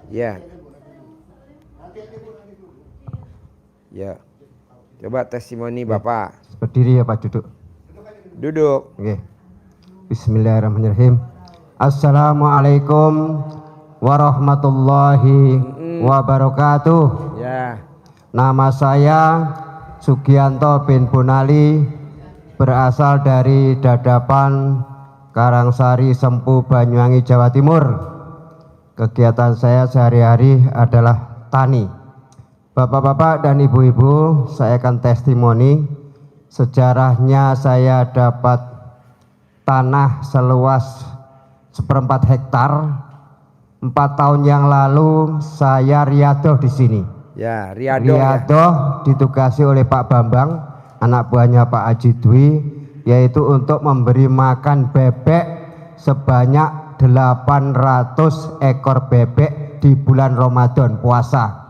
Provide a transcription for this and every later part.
Ya. Ya. Coba testimoni Bapak. Berdiri ya Pak, duduk. Duduk. Oke. Bismillahirrahmanirrahim. Assalamualaikum warahmatullahi wabarakatuh. Ya. Nama saya Sugianto bin Bunali, berasal dari Dadapan, Karangsari, Sempu, Banyuwangi, Jawa Timur. Kegiatan saya sehari-hari adalah tani. Bapak-bapak dan ibu-ibu, saya akan testimoni sejarahnya. Saya dapat tanah seluas 1/4 hektar. 4 tahun yang lalu saya riadoh di sini. Ya, riadoh. Riadoh ditugasi oleh Pak Bambang, anak buahnya Pak Haji Dwi, yaitu untuk memberi makan bebek sebanyak 800 ekor bebek di bulan Ramadan puasa.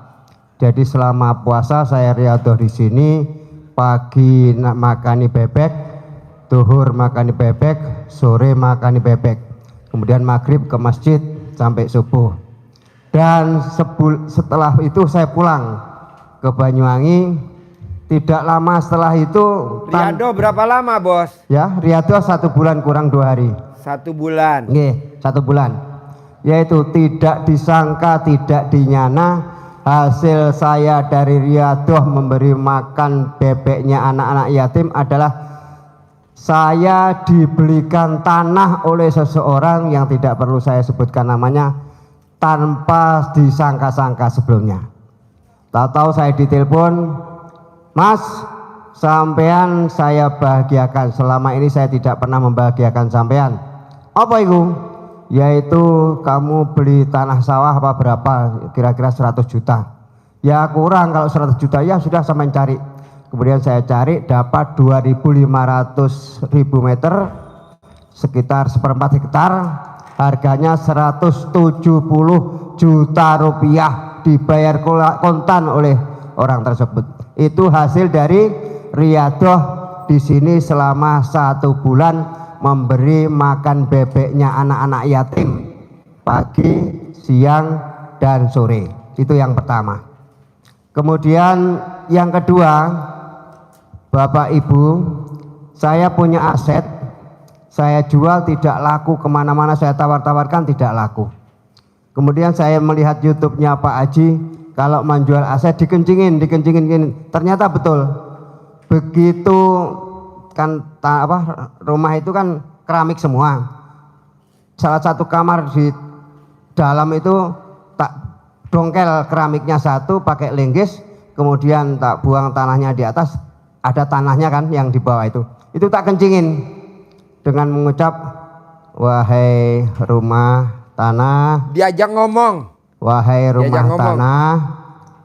Jadi selama puasa saya riadoh di sini, pagi makani bebek, zuhur makani bebek, sore makani bebek, kemudian maghrib ke masjid sampai subuh. Dan setelah itu saya pulang ke Banyuwangi. Tidak lama setelah itu riadoh berapa lama, Bos? Ya, riadoh 1 bulan kurang 2 hari. 1 bulan. Nggih, 1 bulan. Yaitu tidak disangka, tidak dinyana, hasil saya dari riadoh memberi makan bebeknya anak-anak yatim adalah saya dibelikan tanah oleh seseorang yang tidak perlu saya sebutkan namanya, tanpa disangka-sangka sebelumnya. Tahu-tahu saya ditelepon, "Mas, sampean saya bahagiakan. Selama ini saya tidak pernah membahagiakan sampean." "Apa itu?" "Yaitu kamu beli tanah sawah apa berapa, kira-kira 100 juta. "Ya kurang, kalau 100 juta ya sudah sampean cari." Kemudian saya cari, dapat 2.500.000 meter, sekitar 1/4 hektar. Harganya 170 juta rupiah, dibayar kontan oleh orang tersebut. Itu hasil dari riadoh di sini selama 1 bulan memberi makan bebeknya anak-anak yatim pagi, siang, dan sore. Itu yang pertama. Kemudian yang kedua, Bapak Ibu, saya punya aset, saya jual tidak laku, kemana-mana saya tawar-tawarkan tidak laku. Kemudian saya melihat YouTube-nya Pak Haji, kalau menjual aset dikencingin. Ternyata betul. Begitu kan rumah itu kan keramik semua. Salah satu kamar di dalam itu tak dongkel keramiknya satu pakai linggis, kemudian tak buang tanahnya di atas, ada tanahnya kan yang di bawah itu tak kencingin dengan mengucap, "Wahai rumah tanah," diajak ngomong, "wahai rumah tanah,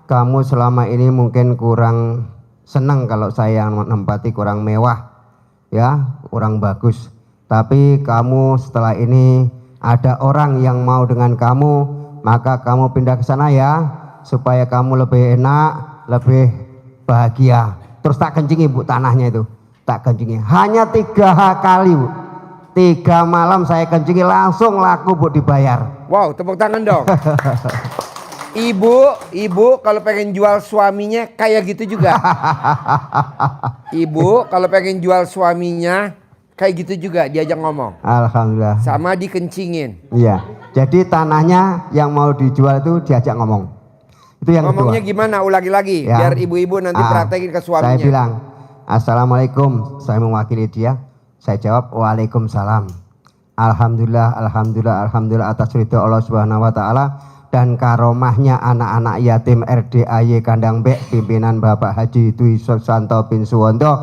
kamu selama ini mungkin kurang senang kalau saya menempati, kurang mewah, ya, kurang bagus. Tapi kamu setelah ini ada orang yang mau dengan kamu, maka kamu pindah ke sana ya, supaya kamu lebih enak, lebih bahagia." Terus tak kencingi Bu tanahnya itu, tak kencingi. Hanya 3 kali Bu, 3 malam saya kencingi, langsung laku Bu, dibayar. Wow, tepuk tangan dong. Ibu kalau pengen jual suaminya kayak gitu juga. Ibu kalau pengen jual suaminya kayak gitu juga, diajak ngomong. Alhamdulillah. Sama dikencingin. Iya. Jadi tanahnya yang mau dijual itu diajak ngomong. Itu yang ngomongnya kedua. Gimana? Ulangi lagi ya. Biar ibu-ibu nanti praktekin ke suaminya. Saya bilang, "Assalamualaikum." Saya mewakili dia. Saya jawab, "Waalaikumsalam." Alhamdulillah atas ridho Allah Subhanahu wa taala dan karomahnya anak-anak yatim RDAY Kandang Bek pimpinan Bapak Haji Dwi Susanto bin Suwondo.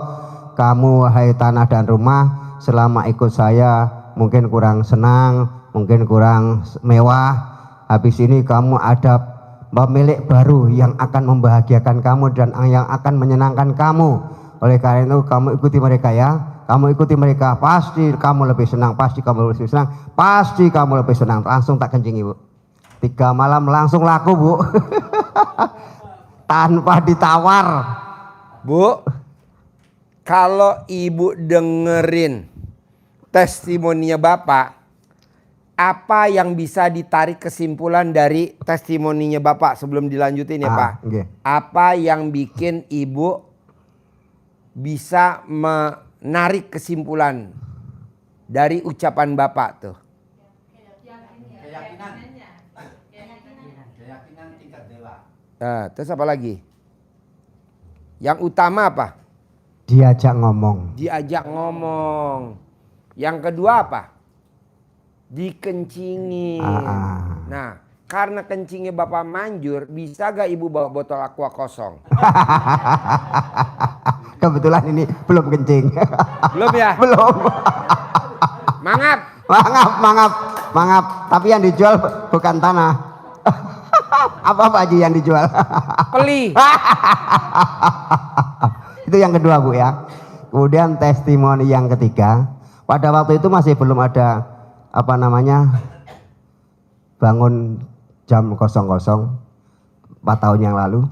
Kamu wahai tanah dan rumah, selama ikut saya mungkin kurang senang, mungkin kurang mewah. Habis ini kamu ada pemilik baru yang akan membahagiakan kamu dan yang akan menyenangkan kamu. Oleh karena itu kamu ikuti mereka ya. Kamu ikuti mereka, pasti kamu lebih senang, pasti kamu lebih senang, pasti kamu lebih senang. Langsung tak kencingi Bu. 3 malam langsung laku Bu. Tanpa ditawar. Bu, kalau ibu dengerin testimoninya Bapak, apa yang bisa ditarik kesimpulan dari testimoninya Bapak sebelum dilanjutin ya Pak? Okay. Apa yang bikin Ibu bisa menarik kesimpulan dari ucapan Bapak tuh? Keyakinan tingkat dewa. Nah, terus apa lagi? Yang utama apa? Diajak ngomong. Diajak ngomong. Yang kedua apa? Dikencingin. Nah, karena kencingnya Bapak manjur, bisa gak Ibu bawa botol aqua kosong? Kebetulan ini belum kencing. Belum ya? Belum. Mangap. Mangap. Tapi yang dijual bukan tanah. Apa Pak Haji yang dijual? Peli. Itu yang kedua Bu ya. Kemudian testimoni yang ketiga, pada waktu itu masih belum ada bangun jam 00 4 tahun yang lalu,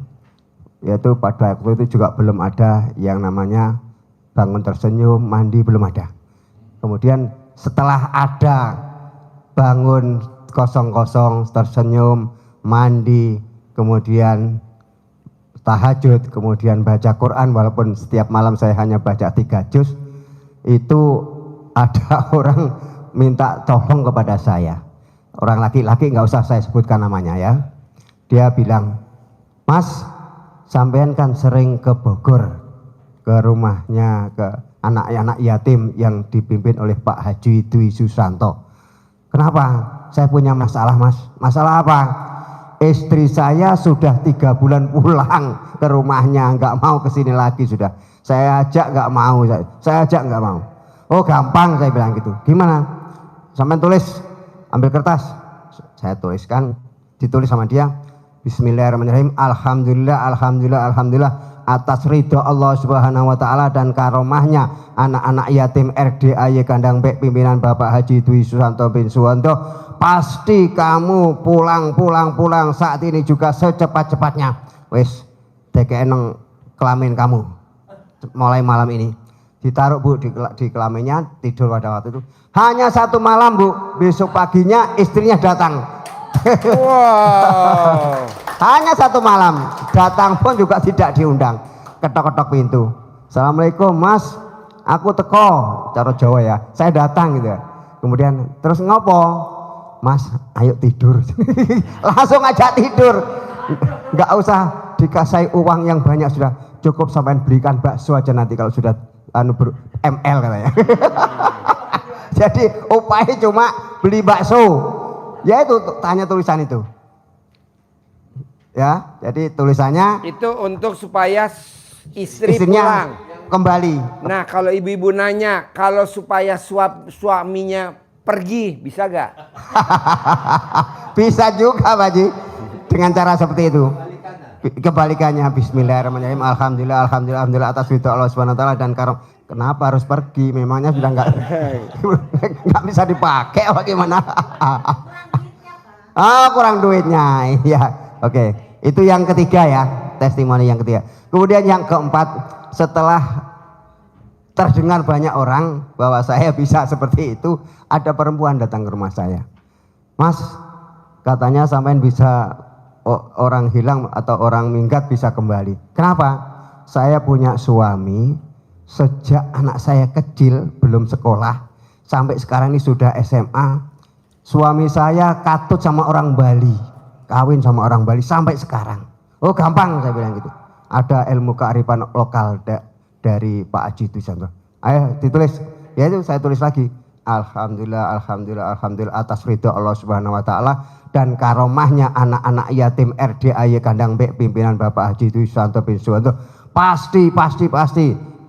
yaitu pada waktu itu juga belum ada yang namanya bangun tersenyum, mandi, belum ada. Kemudian setelah ada bangun 00 tersenyum, mandi, kemudian tahajud, kemudian baca Quran, walaupun setiap malam saya hanya baca 3 juz, itu ada orang minta tolong kepada saya. Orang laki-laki, nggak usah saya sebutkan namanya ya. Dia bilang, Mas, sampean kan sering ke Bogor, ke rumahnya, ke anak-anak yatim yang dipimpin oleh Pak Haji Dwi Susanto. Kenapa? Saya punya masalah Mas. Masalah apa? Istri saya sudah 3 bulan pulang ke rumahnya, nggak mau kesini lagi sudah. Saya ajak nggak mau, saya ajak nggak mau. Oh gampang, saya bilang gitu. Gimana? Sampai tulis, ambil kertas, saya tuliskan, ditulis sama dia, Bismillahirrahmanirrahim, Alhamdulillah atas ridho Allah Subhanahu Wa Taala dan karomahnya anak-anak yatim RDAY Kandang Bek pimpinan Bapak Haji Dwi Susanto bin Suwanto, pasti kamu pulang saat ini juga secepat-cepatnya. Wes, DKN kelamin kamu mulai malam ini. Ditaruh Bu di kelaminnya, tidur pada waktu itu. Hanya 1 malam Bu, besok paginya istrinya datang. Wow. Hanya 1 malam, datang pun juga tidak diundang. Ketok-ketok pintu. Assalamualaikum Mas, aku teko, cara Jawa ya. Saya datang gitu ya. Kemudian terus ngopo? Mas, ayo tidur. Langsung ajak tidur. Nggak usah dikasih uang yang banyak, sudah cukup sampai belikan bakso aja nanti kalau sudah ML katanya. Jadi upaya cuma beli bakso. Ya itu tanya tulisan itu. Ya, jadi tulisannya Itu untuk supaya istrinya pulang kembali. Nah, kalau ibu-ibu nanya, kalau supaya suaminya pergi, bisa gak? Bisa juga Pak Haji, dengan cara seperti itu. Kebalikannya, Bismillahirrahmanirrahim, Alhamdulillah atas ridho Allah Subhanahu Wa Taala dan kenapa harus pergi? Memangnya sudah nggak bisa dipakai apa gimana? Kurang duitnya. Iya, oke. Itu yang ketiga ya, testimoni yang ketiga. Kemudian yang keempat, setelah terdengar banyak orang bahwa saya bisa seperti itu, ada perempuan datang ke rumah saya. Mas, katanya sampean bisa orang hilang atau orang minggat bisa kembali. Kenapa? Saya punya suami, sejak anak saya kecil belum sekolah sampai sekarang ini sudah SMA. Suami saya katut sama orang Bali, kawin sama orang Bali sampai sekarang. Oh gampang, saya bilang gitu. Ada ilmu kearifan lokal dari Pak Haji Susanto. Ayo ditulis. Ya itu saya tulis lagi. Alhamdulillah atas ridho Allah Subhanahu Wa Taala dan karomahnya anak-anak yatim RDAY Kandang Bek pimpinan Bapak Haji Dwi Susanto bin Suwanto, pasti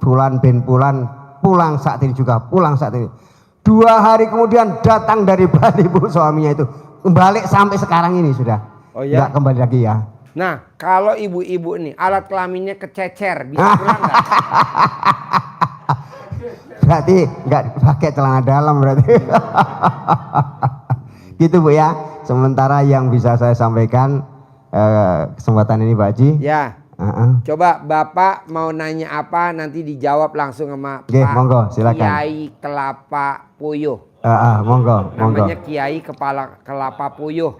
bulan bin bulan pulang saat ini juga, pulang saat ini. 2 hari kemudian datang dari Bali Bu, suaminya itu balik sampai sekarang ini sudah. Oh ya? Nggak kembali lagi ya. Nah, kalau ibu-ibu nih alat kelaminnya kececer, bisa pulang nggak? Berarti nggak pakai celana dalam berarti. Gitu Bu ya. Sementara yang bisa saya sampaikan kesempatan ini Pak Haji. Ya. Coba Bapak mau nanya apa nanti dijawab langsung sama Oke, Pak monggo, silakan. Kiai Kelapa Puyuh. Monggo. Namanya Kiai Kepala Kelapa Puyuh.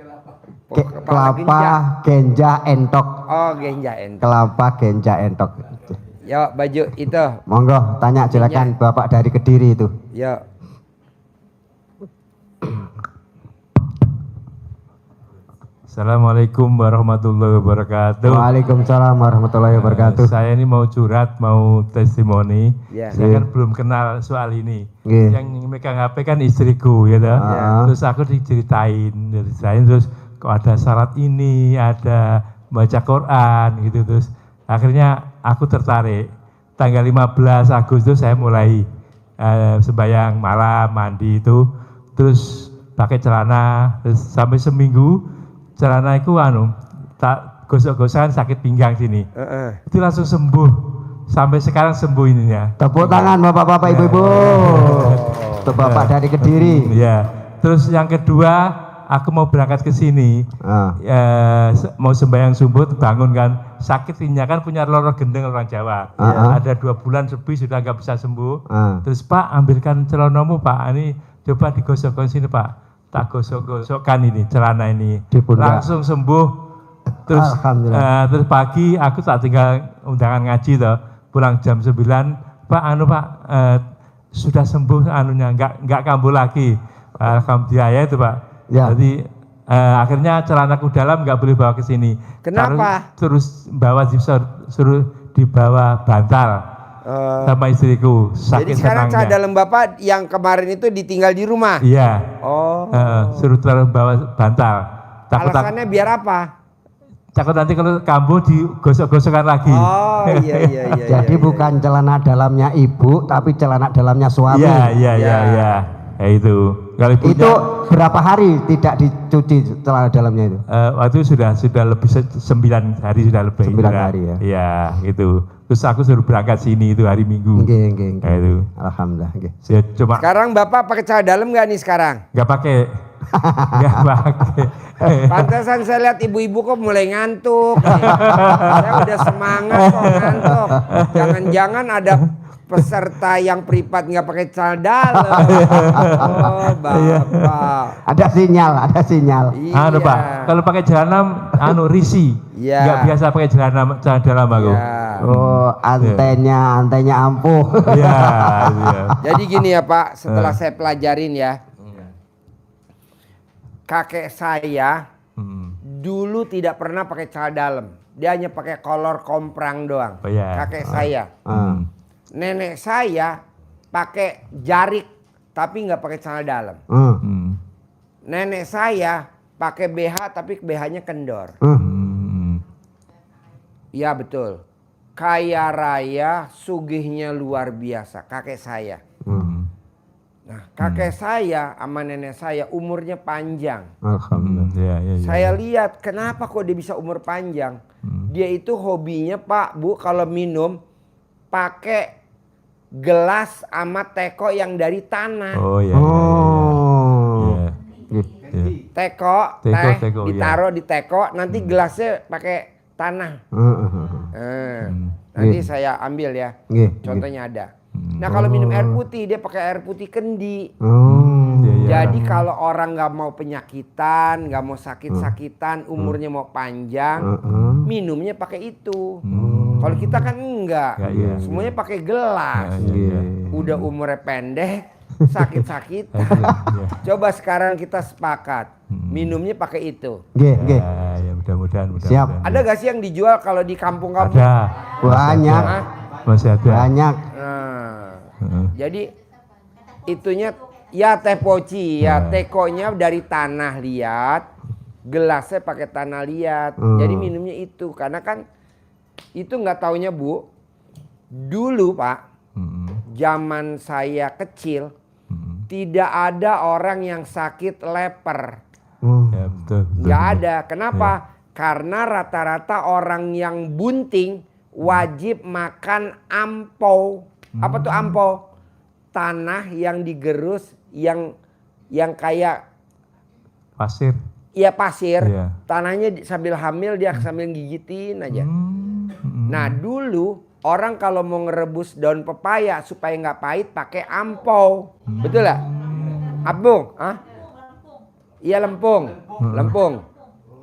Kelapa Genja Entok. Oh, Genja Entok. Kelapa Genja Entok. Yuk, baju itu. Monggo, tanya silakan Bapak dari Kediri itu. Yuk. Assalamualaikum warahmatullahi wabarakatuh. Waalaikumsalam warahmatullahi wabarakatuh. Saya ini mau curhat, mau testimoni. Ya. Saya kan belum kenal soal ini. Nggih. Yang megang HP kan istriku, ya toh. Terus aku diceritain, terus kok ada syarat ini, ada baca Quran gitu. Terus akhirnya aku tertarik. Tanggal 15 Agustus saya mulai sembahyang malam, mandi itu, terus pakai celana, terus sampai seminggu celana itu tak gosok-gosokan sakit pinggang sini. Itu langsung sembuh. Sampai sekarang sembuh ininya. Tepuk tangan Bapak-bapak, Ibu-ibu. Untuk Bapak dari Kediri. Ya. Terus yang kedua, aku mau berangkat ke sini. Mau sembahyang subuh, bangun kan. Sakit ininya kan punya lorong gendeng orang Jawa. Ada 2 bulan lebih sudah nggak bisa sembuh. Terus Pak, ambilkan celanamu Pak. Ini coba digosokkan sini Pak. Tak gosok-gosokkan ini celana ini, langsung sembuh. Terus terus pagi aku tak tinggal undangan ngaji toh, pulang jam 9, Pak Pak sudah sembuh anunya, nggak kambuh lagi. Alhamdulillah ya itu Pak. Ya. Jadi akhirnya celanaku dalam nggak boleh bawa ke sini. Kenapa? Terus bawa suruh dibawa bantal sama istriku. Jadi sekarang dalam Bapak yang kemarin itu ditinggal di rumah? Iya. Oh. Suruh bawa bantal. Alasannya biar apa? Takut nanti kalau kambuh digosok-gosokkan lagi. Oh iya. Jadi bukan celana dalamnya ibu, tapi celana dalamnya suami. Iya. Ya itu. Kalau ibunya, itu berapa hari tidak dicuci celana dalamnya itu? Waktu sudah lebih 9 hari sudah lebih. 9 hari ya. Iya, gitu. Terus aku suruh berangkat sini itu hari Minggu. Nggih. Ya, itu. Alhamdulillah, nggih. Saya cuma Sekarang Bapak pakai celana dalam nggak nih sekarang? nggak pakai. Nggak pakai. Pantesan saya lihat ibu-ibu kok mulai ngantuk nih. Saya udah semangat kok ngantuk. Jangan-jangan ada peserta yang privat nggak pakai celana dalam. Oh Bapak. Ada sinyal. Iya. Pak, kalau pakai celana risi. Iya. Nggak biasa pakai celana dalam aku. Ya. Oh, antenya ampuh. Iya. Jadi gini ya Pak, setelah saya pelajarin ya, kakek saya dulu tidak pernah pakai celana dalam. Dia hanya pakai kolor komprang doang. Oh, iya. Kakek saya. Nenek saya pakai jarik tapi nggak pakai celana dalam. Nenek saya pakai BH tapi BH-nya kendor. Iya betul. Kaya raya, sugihnya luar biasa kakek saya. Nah, kakek saya sama nenek saya umurnya panjang. Alhamdulillah. Saya lihat kenapa kok dia bisa umur panjang. Dia itu hobinya Pak, Bu, kalau minum pakai gelas sama teko yang dari tanah. Oh iya. Teko, teh ditaruh di teko, nanti gelasnya pakai tanah. Nanti saya ambil ya. Contohnya ada. Nah kalau minum air putih dia pakai air putih kendi. Jadi kalau orang nggak mau penyakitan, nggak mau sakit-sakitan, umurnya mau panjang, minumnya pakai itu. Kalau kita kan enggak, semuanya pakai gelas. Udah umurnya pendek, sakit-sakitan. Coba sekarang kita sepakat, minumnya pakai itu. Ya, mudah-mudahan. Siap. Ada gak sih yang dijual kalau di kampung-kampung? Ada. Banyak. Masih ada. Banyak. Jadi itunya ya teh poci ya, tekonya dari tanah liat, gelasnya pakai tanah liat. Jadi minumnya itu karena kan itu nggak taunya Bu. Dulu Pak, zaman saya kecil tidak ada orang yang sakit leper. Ya, betul. Nggak ada. Kenapa? Karena rata-rata orang yang bunting wajib makan ampau. Apa tuh ampau? Tanah yang digerus yang kayak pasir. Iya pasir. Iya. Tanahnya sambil hamil dia sambil gigitin aja. Nah dulu orang kalau mau ngerebus daun pepaya supaya nggak pahit pakai ampau. Betul lah? Abung, iya lempung.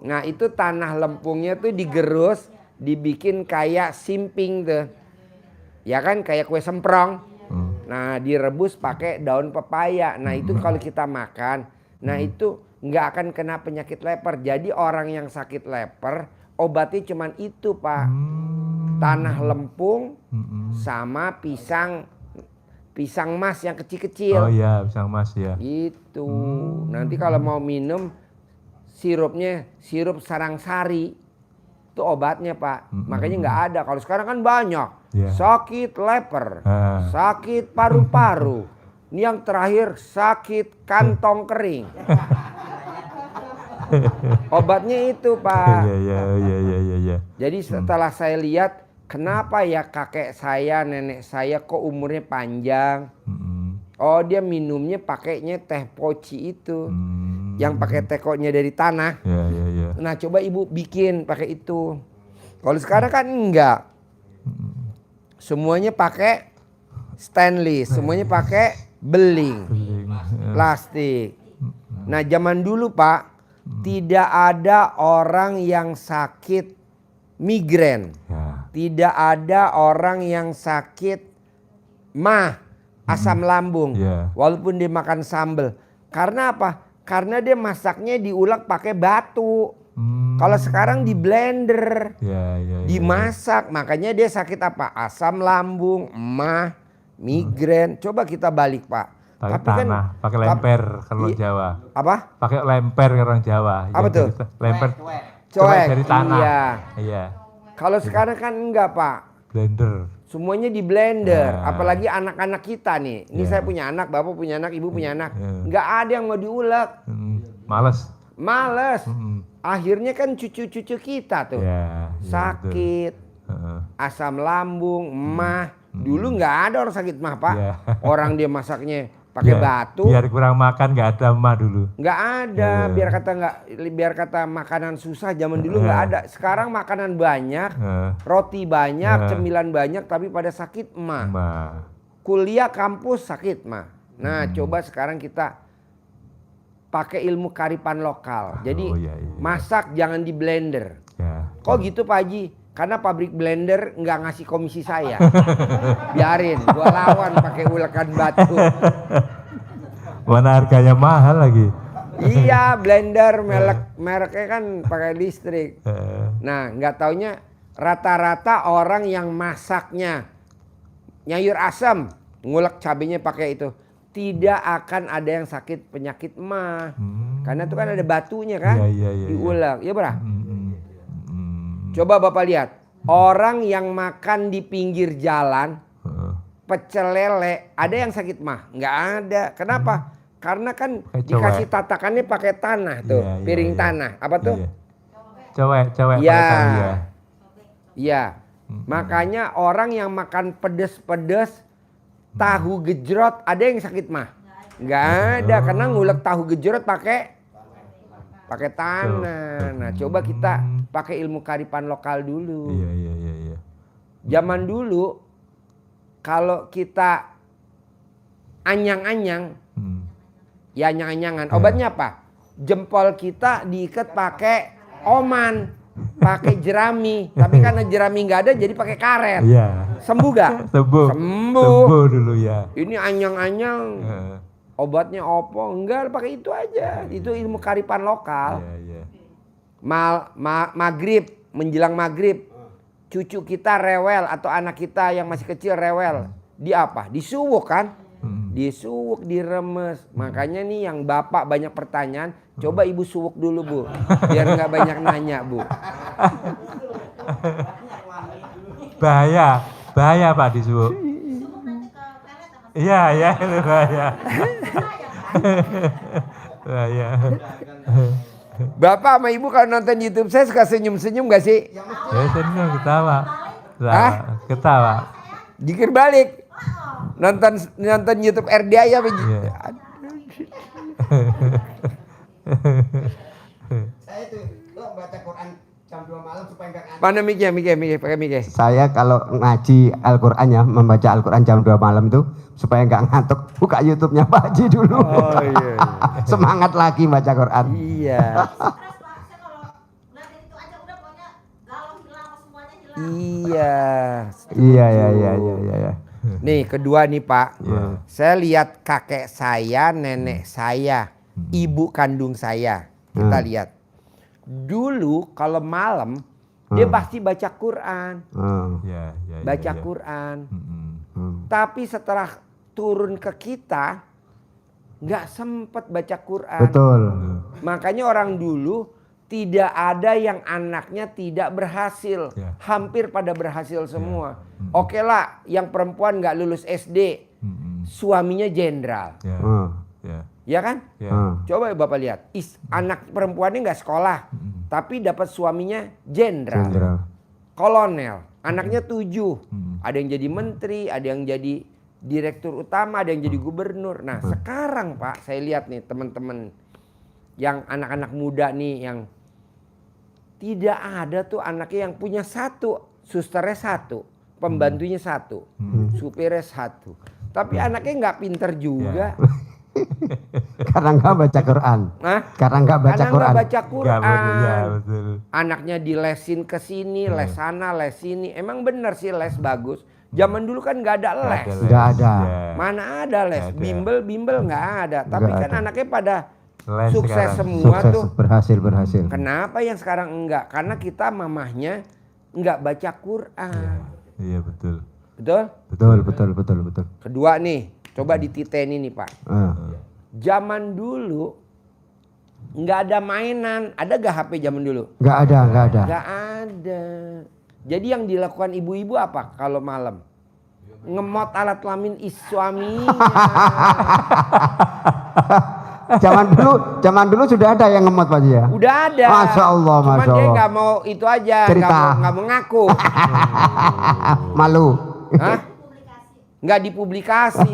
Nah itu tanah lempungnya tuh digerus, dibikin kayak simping tuh, ya kan kayak kue semprong. Nah direbus pakai daun pepaya. Nah itu kalau kita makan, nah itu nggak akan kena penyakit leper. Jadi orang yang sakit leper obatnya cuman itu Pak, tanah lempung sama pisang mas yang kecil-kecil. Oh iya, pisang mas ya. Gitu. Nanti kalau mau minum sirupnya sirup sarangsari, itu obatnya Pak. Makanya nggak ada. Kalau sekarang kan banyak. Sakit leper, sakit paru-paru. Ini yang terakhir sakit kantong kering. Obatnya itu Pak. Iya. Jadi setelah saya lihat, kenapa ya kakek saya, nenek saya kok umurnya panjang? Oh dia minumnya pakainya teh poci itu, yang pakai tekonya dari tanah. Nah coba ibu bikin pakai itu. Kalau sekarang kan enggak, semuanya pakai stainless, semuanya pakai beling, plastik. Nah zaman dulu Pak, tidak ada orang yang sakit migrain, tidak ada orang yang sakit asam lambung, walaupun dia makan sambal. Karena apa? Karena dia masaknya diulek pakai batu. Kalau sekarang di blender, dimasak, makanya dia sakit apa? Asam lambung, migrain. Coba kita balik Pak. Pakai tanah, pakai lemper kalau Jawa. Apa? Pakai lemper orang Jawa. Apa tuh? Lemper. Cuek dari tanah. Iya. Kalau sekarang kan enggak Pak. Blender. Semuanya di blender. Apalagi anak-anak kita nih. Ini saya punya anak, bapak punya anak, ibu punya anak. Enggak ada yang mau diulek. Males. Akhirnya kan cucu-cucu kita tuh sakit, asam lambung, Dulu nggak ada orang sakit mah Pak. Orang dia masaknya pakai batu. Biar kurang makan nggak ada mah dulu. Nggak ada. Biar kata makanan susah zaman dulu nggak ada. Sekarang makanan banyak, roti banyak, cemilan banyak, tapi pada sakit mah. Kuliah kampus sakit mah. Nah coba sekarang kita pakai ilmu kearifan lokal. Jadi masak jangan di blender. Kok gitu Pak Haji? Karena pabrik blender nggak ngasih komisi saya. Biarin, gua lawan pakai ulekan batu. Mana harganya mahal lagi. Iya, blender mereknya kan pakai listrik. Nah, nggak taunya rata-rata orang yang masaknya nyayur asam, ngulek cabenya pakai itu, tidak akan ada yang sakit penyakit mah. Karena itu kan ada batunya kan, diulek. Ya berah? Coba Bapak lihat, orang yang makan di pinggir jalan, pecel lele, ada yang sakit mah? Nggak ada. Kenapa? Karena kan dikasih tatakannya pakai tanah tuh, piring tanah. Apa tuh? Cowek. Iya. Makanya orang yang makan pedes-pedes, tahu gejrot, ada yang sakit mah? Nggak ada, karena ngulek tahu gejrot pakai tanah. Nah, coba kita pakai ilmu kearifan lokal dulu. Iya. Zaman dulu kalau kita anyang-anyang, ya anyang-anyangan, obatnya apa? Jempol kita diikat pakai oman, pakai jerami. Tapi karena jerami nggak ada, jadi pakai karet. Sembuh gak? Sembuh dulu ya. Ini anyang-anyang. Obatnya opo? Enggak, pakai itu aja. Itu ilmu kearifan lokal. Maghrib, menjelang maghrib, cucu kita rewel atau anak kita yang masih kecil rewel. Di apa? Disuwuk kan? Disuwuk, diremes. Makanya nih yang bapak banyak pertanyaan, coba ibu suwuk dulu Bu. Biar nggak banyak nanya Bu. Bahaya Pak disuwuk. Iya, itu bahaya. Bapak sama ibu kalau nonton YouTube saya suka senyum-senyum gak sih? Ya senyum, ketawa. Jikir balik. Nonton YouTube RDI ya begitu. Saya itu baca Quran jam 2 malam Mana mic-nya, pakai mic-nya. Saya kalau ngaji Al-Qur'an ya, membaca Al-Qur'an jam 2 malam itu supaya nggak ngantuk, buka YouTube-nya Pak Haji dulu. Oh iya. Semangat lagi baca Quran. Iya. Iya. Nih kedua nih Pak. Saya lihat kakek saya, nenek saya, ibu kandung saya. Kita lihat. Dulu kalau malam dia pasti baca Quran. Baca Quran. Tapi setelah turun ke kita nggak sempet baca Quran. Betul. Makanya orang dulu tidak ada yang anaknya tidak berhasil. Hampir pada berhasil semua. Oke lah, yang perempuan nggak lulus SD, suaminya jenderal. Ya kan? Coba Bapak lihat, anak perempuannya nggak sekolah, tapi dapat suaminya jenderal, kolonel, anaknya 7, ada yang jadi menteri, ada yang jadi direktur utama, ada yang jadi gubernur. Nah sekarang Pak, saya lihat nih teman-teman yang anak-anak muda nih yang tidak ada tuh anaknya yang punya 1, susternya 1, pembantunya 1, supirnya 1, tapi anaknya nggak pinter juga. Karena nggak baca Quran. Karena nggak baca Quran. Anaknya dilesin ke sini, les sana, les sini. Emang bener sih les bagus. Zaman dulu kan nggak ada les. Nggak ada. Mana ada les? Bimbel nggak ada. Tapi kan anaknya pada les sukses sekarang. semua Sukses, tuh. berhasil. Kenapa yang sekarang enggak? Karena kita mamahnya nggak baca Quran. Iya betul. Betul. Kedua nih, coba dititeni nih Pak. Zaman dulu nggak ada mainan. Ada gak HP zaman dulu? Nggak ada. Nggak ada. Jadi yang dilakukan ibu-ibu apa kalau malam? Ngemot alat kelamin suaminya. Zaman dulu sudah ada yang ngemot Pak Haji ya? Udah ada. Masya Allah. Cuman dia nggak mau itu aja. Nggak mau ngaku. Malu. Hah? Nggak dipublikasi.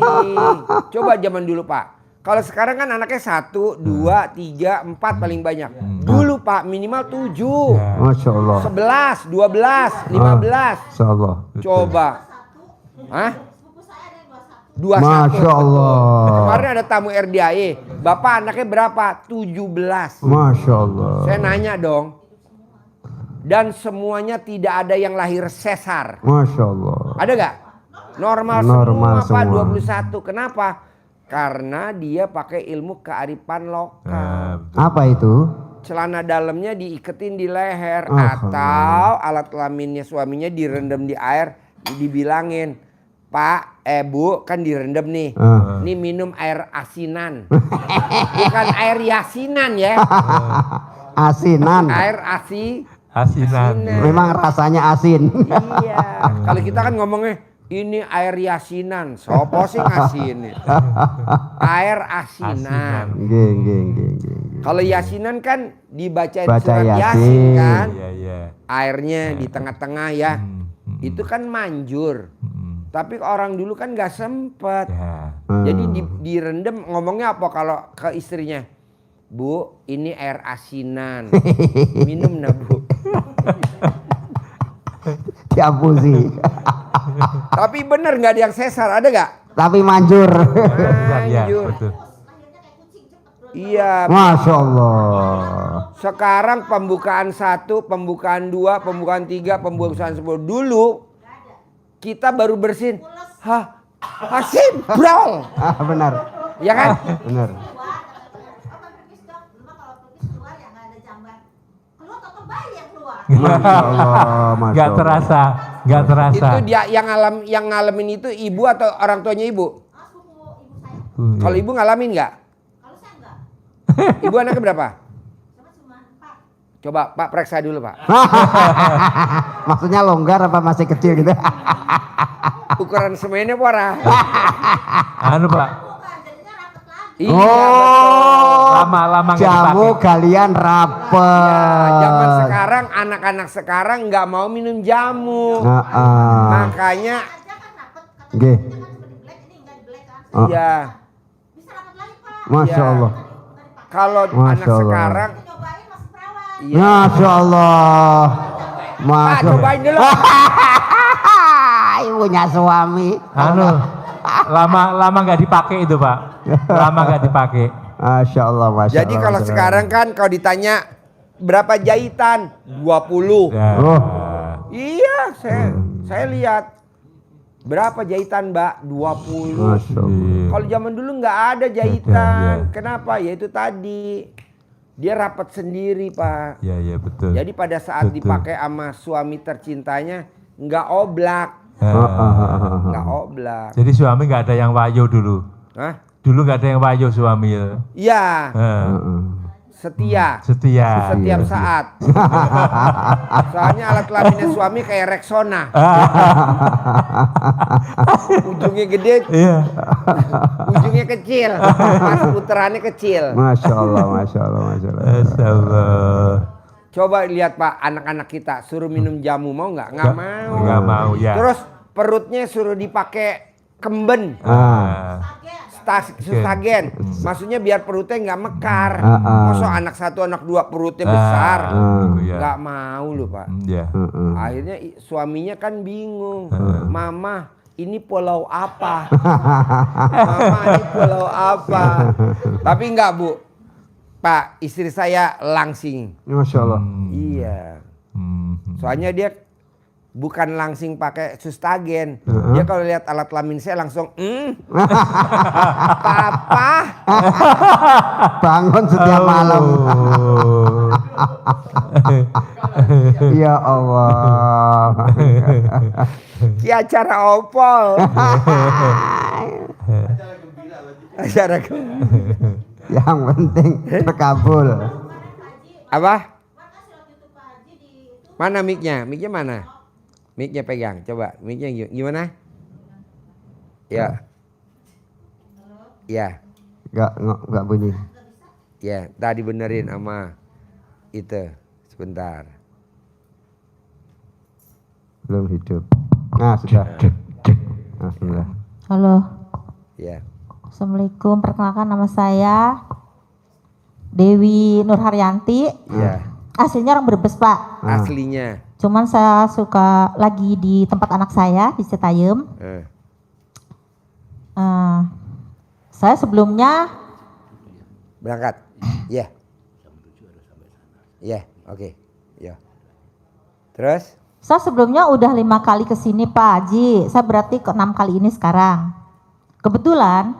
Coba zaman dulu Pak. Kalau sekarang kan anaknya 1, 2, 3, 4 paling banyak. Dulu Pak minimal 7. Masya Allah. 11, 12, 15. Masya Allah. Coba. Hah? 21. Masya Allah. Kemarin ada tamu RDAE. Bapak anaknya berapa? 17. Masya Allah. Saya nanya dong. Dan semuanya tidak ada yang lahir sesar. Masya Allah. Ada gak? Normal semua Pak 21. Kenapa? Karena dia pakai ilmu kearifan lokal. Apa itu? Celana dalamnya diiketin di leher. Atau alat kelaminnya suaminya direndam di air. Dibilangin, Pak, Bu, kan direndam nih. Ini minum air asinan. Bukan air yasinan ya. Asinan. Air Asinan. Memang rasanya asin. Iya. Kalau kita kan ngomongnya, ini air yasinan. Sopo sih ngasin. Air asinan. Kalau yasinan kan dibacain surat yasin kan. Airnya di tengah-tengah ya. Itu kan manjur. Tapi orang dulu kan gak sempet. Jadi direndam, ngomongnya apa kalau ke istrinya? Bu, ini air asinan. Minum nah Bu. Diapusi. Tapi bener gak ada yang sesar, ada gak? Tapi manjur. Manjur. Iya. Masya Allah. Sekarang pembukaan 1, pembukaan 2, pembukaan 3, pembukaan 10. Dulu kita baru bersin. Hasim, brol. Benar. Ya kan? Benar. Masya Allah. Gak terasa. Itu dia yang ngalamin itu ibu atau orang tuanya ibu? Kalau ibu ngalamin nggak? Kalau saya enggak. Ibu anaknya berapa? Cuma 4. Coba Pak periksa dulu Pak. Maksudnya longgar apa masih kecil gitu? Ukuran semennya pora. Anu Pak. Bukan, jadinya rapet lagi. Iya, Lama-lama nggak jamu dipakai. kalian rapet. Zaman sekarang anak-anak sekarang nggak mau minum jamu. Makanya Aja kan rapet. Nggih. Katanya kan cuma di black, ini enggak di black kan. ya Bisa rapet lagi Pak. Masya Iya. Allah. kalau Masya anak Allah. sekarang Nyobain masih perawan. iya, Masya Allah. Pak, cobain dulu. Punya suami. Lama nggak dipakai itu Pak. Lama nggak dipakai. Masya Allah, Masya Allah. Jadi kalau sekarang kan kalau ditanya berapa jahitan? 20. Ya. Iya, saya lihat. Berapa jahitan, Mbak? 20. Masya Allah. Kalau zaman dulu nggak ada jahitan. Kenapa? Ya itu tadi. Dia rapat sendiri, Pak. Iya betul. Jadi pada saat dipakai sama suami tercintanya nggak oblak. Nggak oblak. Jadi suami nggak ada yang wayo dulu. Hah? Dulu nggak ada yang wayo suami. Iya. Setia. Setiap saat. Soalnya alat kelaminnya suami kayak Rexona. Ujungnya gede, ujungnya kecil. Mas puterannya kecil. Masya Allah, Masya Allah, Masya Allah. Masya Allah. Coba lihat Pak, anak-anak kita suruh minum jamu mau nggak? Nggak mau. Nggak mau ya. Terus perutnya suruh dipakai kemben. Sustagen, maksudnya biar perutnya nggak mekar. Masa anak satu, anak dua perutnya besar, nggak mau loh Pak. Akhirnya suaminya kan bingung, Mama ini pulau apa? Mama ini pulau apa? Tapi nggak Bu, Pak istri saya langsing. Masya Allah. Iya, soalnya dia bukan langsing pakai sustagen. Dia kalau lihat alat kelamin saya langsung Papa bangun setiap malam. Ya Allah. Ki acara opol. Acara gembira. Yang penting terkabul. Apa? Mana mic-nya? Mic-nya mana? Mic-nya pegang, coba. Mic-nya gimana? Ya. Ya. Enggak bunyi. Ya, tadi benerin sama itu. Sebentar. Belum hidup. Nah, sudah. Alhamdulillah. Halo. Ya. Assalamualaikum. Perkenalkan nama saya Dewi Nurharyanti. Ya. Aslinya orang Brebes, Pak. Aslinya. Cuman saya suka lagi di tempat anak saya di Citayam. Saya sebelumnya Berangkat. Ya. Ya, oke. Ya. Terus? saya sebelumnya udah 5 kali kesini Pak Haji. Saya berarti ke 6 kali ini sekarang. Kebetulan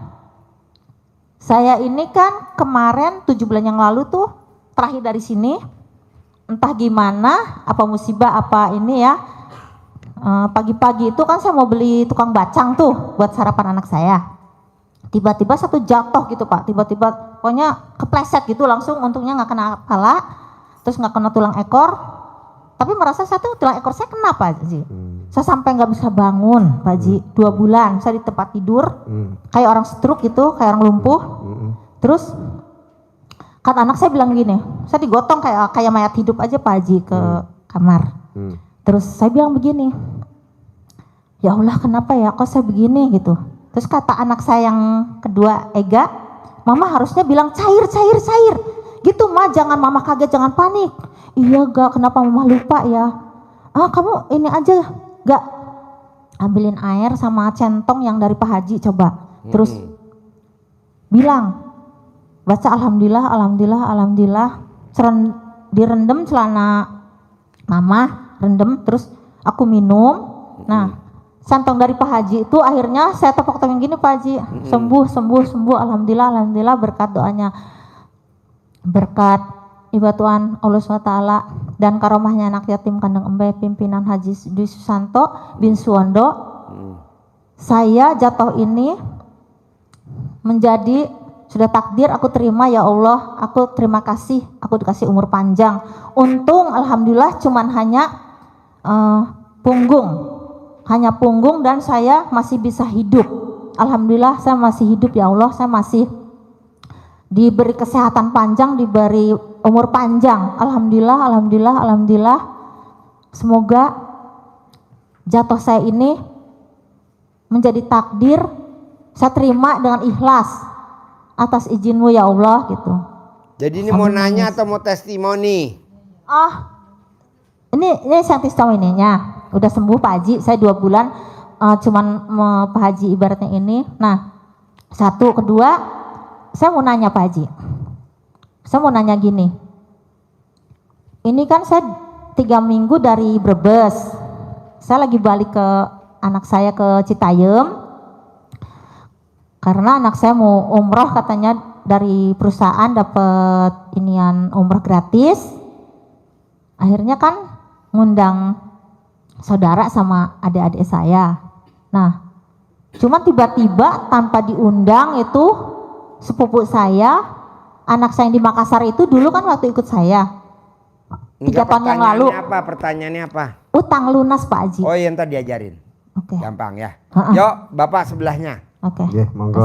saya ini kan kemarin 7 bulan yang lalu tuh terakhir dari sini. Entah gimana, apa musibah, apa ini ya. Pagi-pagi itu kan saya mau beli tukang bacang tuh buat sarapan anak saya. Tiba-tiba satu jatuh gitu Pak. Tiba-tiba pokoknya kepleset gitu langsung. Untungnya nggak kena kepala, terus nggak kena tulang ekor. Tapi merasa saya tuh tulang ekor saya kena Pak Haji. Saya sampai nggak bisa bangun Pak Haji. 2 bulan saya di tempat tidur, kayak orang stroke gitu, kayak orang lumpuh. Terus kata anak saya bilang gini, saya digotong kayak mayat hidup aja Pak Haji ke kamar. Terus saya bilang begini, ya Allah kenapa ya kok saya begini gitu. Terus kata anak saya yang kedua Ega, Mama harusnya bilang cair. Gitu Ma, jangan Mama kaget, jangan panik. Iya gak, kenapa Mama lupa ya? Kamu ini aja gak ambilin air sama centong yang dari Pak Haji coba. Terus bilang, baca alhamdulillah. Direndam celana Mama, rendam terus aku minum. Nah, centong dari Pak Haji itu akhirnya saya tepok-tepok gini Pak Haji, sembuh alhamdulillah berkat doanya, berkat ibatuan Allah SWT dan karomahnya anak yatim kandang embe pimpinan Haji Dwi Susanto bin Suwondo. Saya jatuh ini menjadi sudah takdir, aku terima ya Allah, aku terima kasih, aku dikasih umur panjang. Untung alhamdulillah cuman hanya punggung dan saya masih bisa hidup. Alhamdulillah saya masih hidup ya Allah, saya masih diberi kesehatan panjang, diberi umur panjang. Alhamdulillah. Semoga jatuh saya ini menjadi takdir, saya terima dengan ikhlas atas izinmu ya Allah gitu. Jadi ini mau nanya atau mau testimoni? Ini saintis tahu ininya. Udah sembuh Pak Haji, saya 2 bulan cuman Pak Haji ibaratnya ini. Nah, satu, kedua, saya mau nanya Pak Haji. Saya mau nanya gini. Ini kan saya 3 minggu dari Brebes. Saya lagi balik ke anak saya ke Citayam. Karena anak saya mau umroh katanya dari perusahaan dapat inian umroh gratis. Akhirnya kan ngundang saudara sama adik-adik saya. Nah, cuma tiba-tiba tanpa diundang itu sepupu saya, anak saya yang di Makassar itu dulu kan waktu ikut saya. 3 tahun yang lalu. Pertanyaannya apa? Utang lunas Pak Haji. Oh, yang tadi diajarin. Oke. Gampang ya. Ha-ha. Yuk, Bapak sebelahnya. Oke. Nggih, monggo.